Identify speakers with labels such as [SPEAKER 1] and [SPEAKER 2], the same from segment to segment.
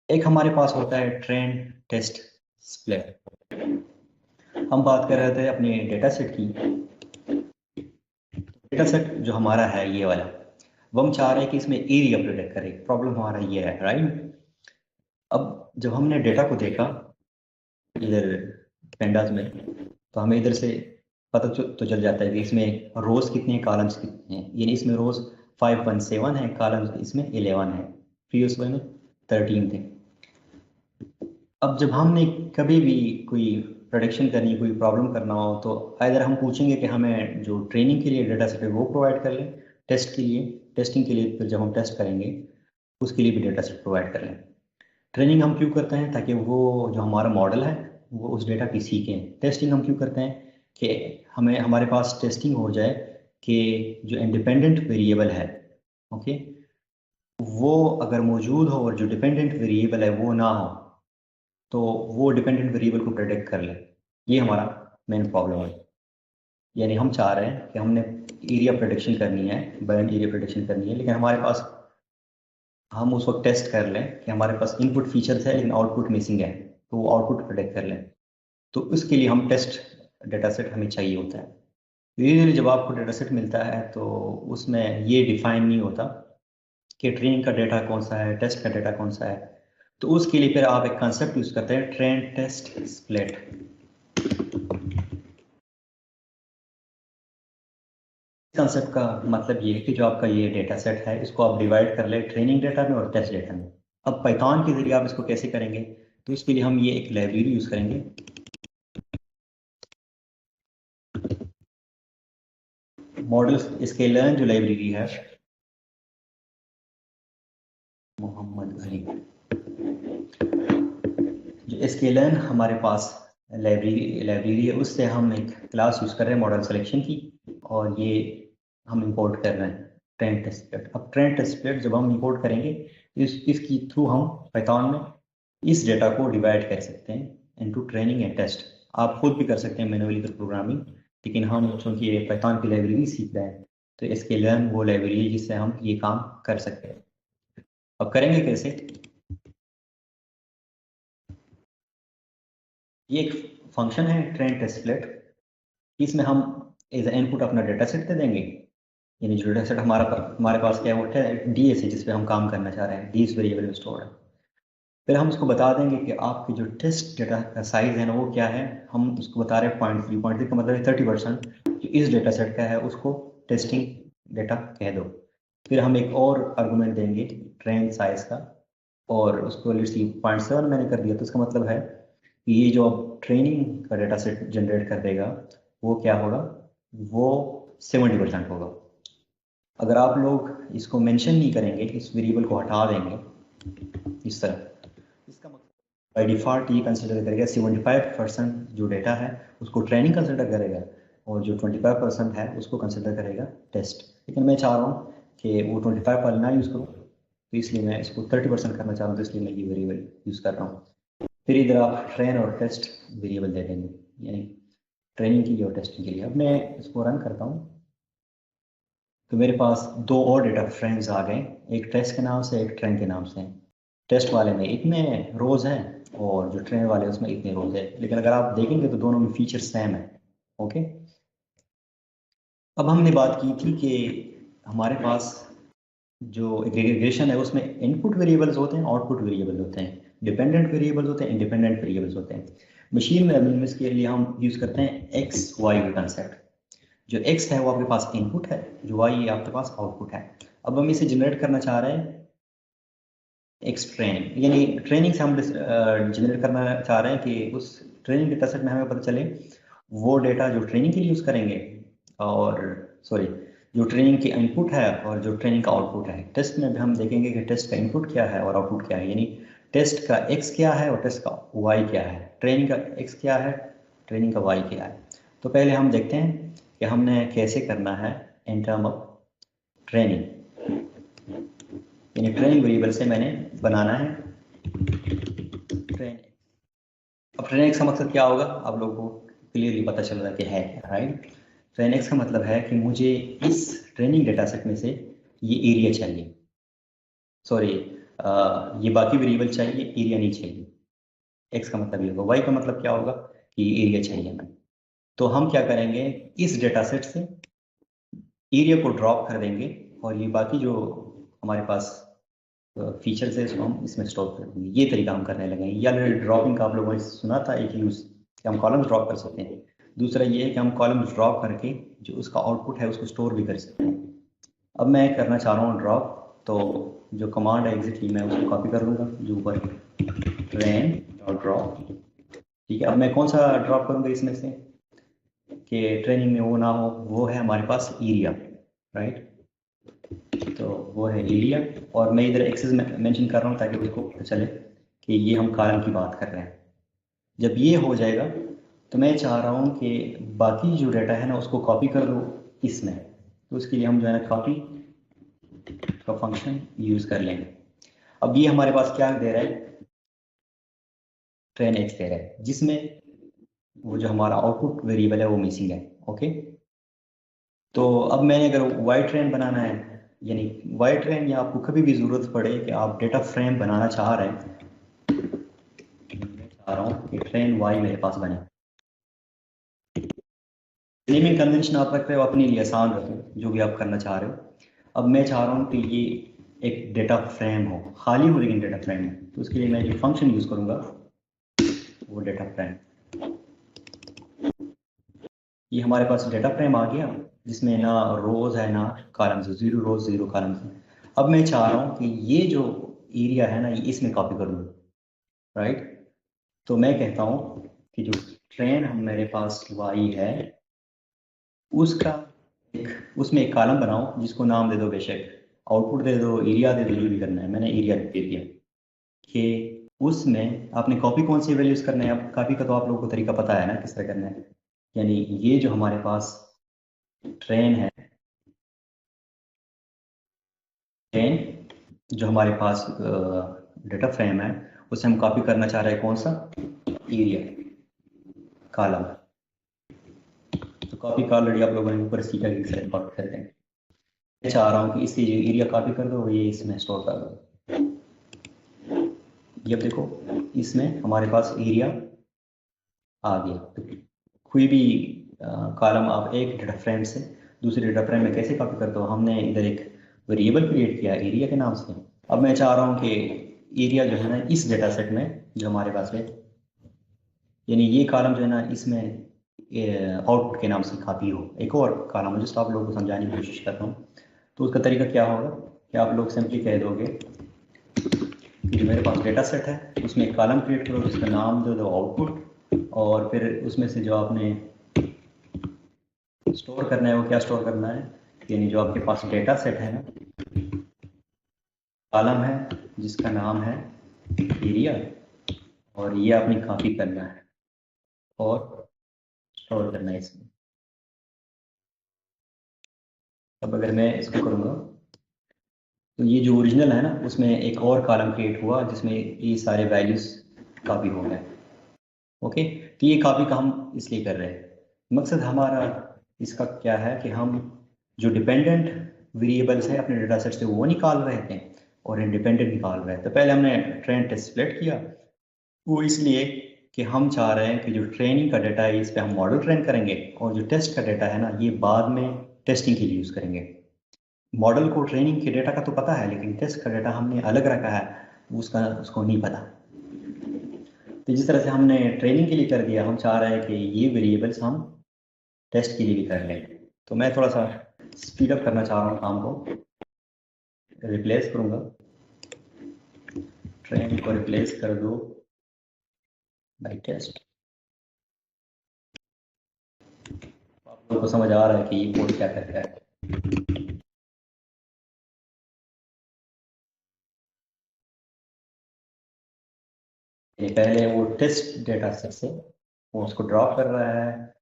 [SPEAKER 1] एक हमारे पास होता है ट्रेन टेस्ट स्प्लिट। हम बात कर रहे थे अपने डेटा सेट की। डेटा सेट जो हमारा है ये वाला, वो हम चाह रहे हैं कि इसमें एरिया प्रिडिक्ट करे। प्रॉब्लम हमारा ये है, राइट। अब जब हमने डेटा को देखा इधर पेंडास में, तो हमें इधर से पता तो चल जाता है कि इसमें रोज कितने हैं, कॉलम्स कितने हैं। यानी इसमें रोज 517 है, कॉलम्स इसमें 11 है, प्रीवियस में 13 थे। अब जब हमने कभी भी कोई प्रोडिक्शन करनी, कोई प्रॉब्लम करना हो, तो अगर हम पूछेंगे कि हमें जो ट्रेनिंग के लिए डेटा सेट है वो प्रोवाइड कर लें, टेस्ट के लिए, टेस्टिंग के लिए, फिर जब हम टेस्ट करेंगे उसके लिए भी डेटा सेट प्रोवाइड कर लें। ट्रेनिंग हम क्यों करते हैं? ताकि वो जो हमारा मॉडल है वो उस डेटा की सीखें। टेस्टिंग हम क्यों करते हैं? कि हमें हमारे पास टेस्टिंग हो जाए कि जो इंडिपेंडेंट वेरिएबल है, ओके, वो अगर मौजूद हो और जो डिपेंडेंट वेरिएबल है वो ना हो, तो वो डिपेंडेंट वेरिएबल को प्रेडिक्ट कर ले। ये हमारा मेन प्रॉब्लम है। यानी हम चाह रहे हैं कि हमने एरिया प्रेडिक्शन करनी है, बर्न एरिया प्रेडिक्शन करनी है, लेकिन हमारे पास, हम उस वक्त टेस्ट कर लें कि हमारे पास इनपुट फीचर्स है लेकिन आउटपुट मिसिंग है, तो वो आउटपुट प्रेडिक्ट कर लें। तो उसके लिए हम टेस्ट डेटा सेट हमें चाहिए होता है। यूजुअली जब आपको डेटा सेट मिलता है तो उसमें ये डिफाइन नहीं होता कि ट्रेनिंग का डेटा कौन सा है, टेस्ट का डेटा कौन सा है। तो उसके लिए फिर आप एक कंसेप्ट यूज करते हैं, ट्रेन टेस्ट स्प्लिट। कंसेप्ट का मतलब ये है कि जो आपका ये डेटा सेट है इसको आप डिवाइड कर ले ट्रेनिंग डेटा में और टेस्ट डेटा में। अब पाइथन के जरिए आप इसको कैसे करेंगे? तो इसके लिए हम ये एक लाइब्रेरी यूज करेंगे, मॉडल स्केलर्न जो लाइब्रेरी है, मोहम्मद अली, जो स्केलर्न हमारे पास लाइब्रेरी है, उससे हम एक क्लास यूज कर रहे हैं मॉडल सिलेक्शन की, और ये हम इंपोर्ट कर रहे हैं ट्रेन टेस्ट स्प्लिट। अब ट्रेन टेस्ट स्प्लिट जब हम इंपोर्ट करेंगे, इसकी थ्रू हम पाइथन में इस डेटा को डिवाइड कर सकते हैं इनटू ट्रेनिंग एंड टेस्ट। आप खुद भी कर सकते हैं मैनुअली प्रोग्रामिंग, लेकिन हम चूंकि ये पाइथन की लाइब्रेरी सीख रहे हैं, तो इसके लर्न वो लाइब्रेरी है जिससे हम ये काम कर सकते हैं। अब करेंगे कैसे? ये एक फंक्शन है ट्रेन टेस्ट स्प्लिट, इसमें हम एज इनपुट अपना डेटा सेट दे देंगे। यानी जो डेटा सेट हमारे पास क्या है, वो डीएस है जिस पे हम काम करना चाह रहे हैं, डीएस वेरिएबल में स्टोर है। फिर हम उसको बता देंगे कि आपकी जो टेस्ट डेटा का साइज है ना वो क्या है। हम उसको बता रहे हैं 0.3 का मतलब है 30%। जो इस डेटा सेट का है उसको टेस्टिंग डेटा कह दो। फिर हम एक और आर्गुमेंट देंगे ट्रेन साइज का, और उसको लेट्स सी 0.7 मैंने कर दिया, तो इसका मतलब है कि ये जो अब ट्रेनिंग का डेटा सेट जनरेट कर देगा वो क्या होगा, वो 70% होगा। अगर आप लोग इसको मेंशन नहीं करेंगे, इस वेरिएबल को हटा देंगे इस तरह, इसका मतलब बाई डिफ़ॉल्ट ये कंसिडर करेगा 75% जो डेटा है उसको ट्रेनिंग कंसिडर करेगा, और जो 25% है उसको कंसिडर करेगा टेस्ट। लेकिन मैं चाह रहा हूँ कि वो 25 वाला ना यूज़ करूँ, तो इसलिए मैं इसको 30% करना चाह रहा हूँ, तो इसलिए मैं ये वेरिएबल यूज़ कर रहा हूँ। फिर इधर आप ट्रेन और टेस्ट वेरिएबल दे देंगे, यानी ट्रेनिंग के लिए और टेस्टिंग के लिए। अब मैं इसको रन करता हूँ, तो मेरे पास दो और डेटा फ्रेम्स आ गए, एक टेस्ट के नाम से, एक ट्रेन के नाम से। टेस्ट वाले में इतने रोज हैं और जो ट्रेन वाले उसमें इतने रोज है, लेकिन अगर आप देखेंगे तो दोनों में फीचर सेम है। ओके, अब हमने बात की थी कि हमारे पास जो एग्रीगेशन है उसमें इनपुट वेरिएबल्स होते हैं, आउटपुट वेरिएबल्स होते हैं, डिपेंडेंट वेरिएबल्स होते हैं, इंडिपेंडेंट वेरिएबल्स होते हैं। मशीन लर्निंग के लिए हम यूज करते हैं एक्स वाई कंसेप्ट। जो एक्स है वो आपके पास इनपुट है, जो वाई आपके पास आउटपुट है। अब हम इसे जनरेट करना चाह रहे हैं एक्स ट्रेनिंग, यानी ट्रेनिंग से हम जनरेट करना चाह रहे हैं कि उस ट्रेनिंग डेटा सेट में हमें पता चले वो डेटा जो ट्रेनिंग के लिए यूज़ करेंगे, और सॉरी, जो ट्रेनिंग की इनपुट है और जो ट्रेनिंग का आउटपुट है। टेस्ट में भी हम देखेंगे कि टेस्ट का इनपुट क्या है और आउटपुट क्या है, यानी टेस्ट का एक्स क्या है और टेस्ट का वाई क्या है, ट्रेनिंग का एक्स क्या है, ट्रेनिंग का वाई क्या है। तो पहले हम देखते हैं कि हमने कैसे करना है इन टर्म ऑफ ट्रेनिंग। यानी ट्रेनिंग वेरिएबल से मैंने बनाना है ट्रेन। अब ट्रेन एक्स का मकसद क्या होगा आप लोगों को क्लियरली पता चल रहा है कि है क्या, राइट। ट्रेन एक्स का मतलब है कि मुझे इस ट्रेनिंग डेटा सेट में से ये एरिया चाहिए, सॉरी, ये बाकी वेरिएबल चाहिए, एरिया नहीं चाहिए। एक्स का मतलब ये होगा, वाई का मतलब क्या होगा कि एरिया चाहिए हमें। तो हम क्या करेंगे, इस डेटा सेट से एरिया को ड्रॉप कर देंगे और ये बाकी जो हमारे पास फीचर्स है इसको हम इसमें स्टोर कर देंगे। ये तरीका हम करने लगे हैं। या ड्रॉपिंग का आप लोगों ने सुना था एक यूज, कि हम कॉलम्स ड्रॉप कर सकते हैं। दूसरा ये है कि हम कॉलम्स ड्रॉप करके जो उसका आउटपुट है उसको स्टोर भी कर सकते हैं। अब मैं करना चाह रहा हूँ ड्रॉप, तो जो कमांड है एग्जिट की मैं उसको कॉपी कर लूँगा, जो ऊपर ट्रेन डॉट ड्रॉप। ठीक है, अब मैं कौन सा ड्रॉप करूँगा इसमें से कि ट्रेनिंग में वो ना हो, वो है हमारे पास एरिया, राइट। तो वो है एरिया, और मैं इधर एक्सेस मेंशन कर रहा हूँ ताकि उसको पता चले कि ये हम कॉलम की बात कर रहे हैं। जब ये हो जाएगा तो मैं चाह रहा हूँ कि बाकी जो डाटा है ना उसको कॉपी कर दो इसमें। तो उसके लिए हम जो है ना कॉपी का फंक्शन यूज कर लेंगे। अब ये हमारे पास क्या दे रहा है, ट्रेन एक्स दे रहा है, जिसमें वो जो हमारा आउटपुट वेरिएबल है वो मिसिंग है। ओके, तो अब मैंने अगर वाई ट्रेन बनाना है, यानी वाई ट्रेन, या आपको कभी भी जरूरत पड़े कि आप डेटा फ्रेम बनाना चाह रहे हैं, मैं चाह रहा हूँ कि ट्रेन वाई मेरे पास बने। नेमिंग कन्वेंशन आप रख रहे हो अपने लिए आसान रखो, जो भी आप करना चाह रहे हो। अब मैं चाह रहा हूँ कि ये एक डेटा फ्रेम हो, खाली हो लेकिन डेटा फ्रेम हो। तो उसके लिए मैं जो फंक्शन यूज करूंगा वो डेटा फ्रेम। ये हमारे पास डेटा फ्रेम आ गया जिसमें ना रोज है ना कॉलम्स है, 0 रोज 0 कॉलम्स है। अब मैं चाह रहा हूँ कि ये जो एरिया है ना ये इसमें कॉपी कर दूँ, राइट। तो मैं कहता हूँ कि जो ट्रेन हम मेरे पास वाई है उसका उसमें एक कॉलम बनाओ जिसको नाम दे दो, बेशक आउटपुट दे दो, एरिया दे दो, जो भी करना है। मैंने एरिया दे दिया कि उसमें आपने कॉपी कौन सी वैल्यूज करना है। अब कॉपी का तो आप लोगों को तरीका पता है ना किस तरह करना है। यानी ये जो हमारे पास ट्रेन है, ट्रेन जो हमारे पास डेटा फ्रेम है उसे हम कॉपी करना चाह रहे हैं कौन सा, एरिया कॉलम। तो कॉपी का ऑलरेडी आप लोगों ने ऊपर सीखा कि कैसे कॉपी करते हैं। मैं चाह रहा हूँ कि इसकी जो एरिया कॉपी कर दो ये इसमें स्टोर कर दो। ये अब देखो इसमें हमारे पास एरिया आ गया। तो कोई भी कॉलम आप एक डेटा फ्रेम से दूसरे डेटा फ्रेम में कैसे कॉपी करते हो, हमने इधर एक वेरिएबल क्रिएट किया एरिया के नाम से। अब मैं चाह रहा हूँ कि एरिया जो है ना इस डेटा सेट में जो हमारे पास है, यानी ये कॉलम जो है ना इसमें आउटपुट के नाम से कॉपी हो। एक और कॉलम है जिसको आप लोगों को समझाने की कोशिश कर रहा हूँ। तो उसका तरीका क्या होगा कि आप लोग सिंपली कह दोगे कि जो मेरे पास डेटा सेट है उसमें एक कॉलम क्रिएट करो जिसका नाम दे दो आउटपुट, और फिर उसमें से जो आपने स्टोर करना है वो क्या स्टोर करना है, यानी जो आपके पास डेटा सेट है ना, कॉलम है जिसका नाम है एरिया, और ये आपने कॉपी करना है और स्टोर करना है इसमें। अब अगर मैं इसको करूँगा तो ये जो ओरिजिनल है ना उसमें एक और कॉलम क्रिएट हुआ जिसमें ये सारे वैल्यूज कॉपी हो गए। ओके, तो ये कॉपी का हम इसलिए कर रहे हैं। मकसद हमारा इसका क्या है कि हम जो डिपेंडेंट वेरिएबल्स हैं अपने डेटा सेट से वो निकाल रहे थे और इंडिपेंडेंट निकाल रहे थे। तो पहले हमने ट्रेन टेस्ट स्प्लिट किया, वो इसलिए कि हम चाह रहे हैं कि जो ट्रेनिंग का डाटा है इस पर हम मॉडल ट्रेन करेंगे, और जो टेस्ट का डाटा है ना ये बाद में टेस्टिंग के लिए यूज़ करेंगे। मॉडल को ट्रेनिंग के डेटा का तो पता है लेकिन टेस्ट का डेटा हमने अलग रखा है, उसका उसको नहीं पता। तो जिस तरह से हमने ट्रेनिंग के लिए कर दिया, हम चाह रहे हैं कि ये वेरिएबल्स हम टेस्ट के लिए भी कर लें। तो मैं थोड़ा सा स्पीड अप करना चाह रहा हूँ काम को, रिप्लेस करूँगा, ट्रेन को रिप्लेस कर दो बाई टेस्ट। आप लोगों को समझ आ रहा है कि ये कोड क्या करता है। ये पहले वो टेस्ट डेटा सेट से वो उसको ड्रॉप कर रहा है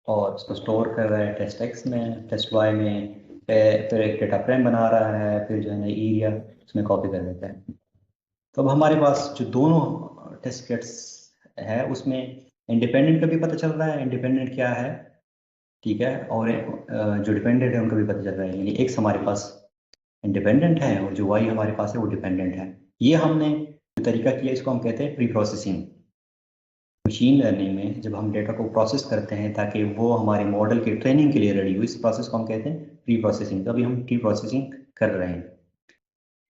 [SPEAKER 1] और उसको स्टोर कर रहा है टेस्ट एक्स में, टेस्ट वाई में, फिर एक डेटा फ्रेम बना रहा है, फिर जो है ना एरिया उसमें कॉपी कर देता है। तो अब हमारे पास जो दोनों टेस्ट सेट्स है उसमें इंडिपेंडेंट का भी पता चल रहा है, इंडिपेंडेंट क्या है, ठीक है, और जो डिपेंडेंट है उनका भी पता चल रहा है। यानी एक हमारे पास इंडिपेंडेंट है और जो वाई हमारे पास है वो डिपेंडेंट है। ये हमने जो तरीका किया इसको हम कहते हैं प्री प्रोसेसिंग। मशीन लर्निंग में जब हम डेटा को प्रोसेस करते हैं ताकि वो हमारे मॉडल के ट्रेनिंग के लिए रेडी हो, इस प्रोसेस को हम कहते हैं प्री प्रोसेसिंग। तो अभी हम प्री प्रोसेसिंग कर रहे हैं।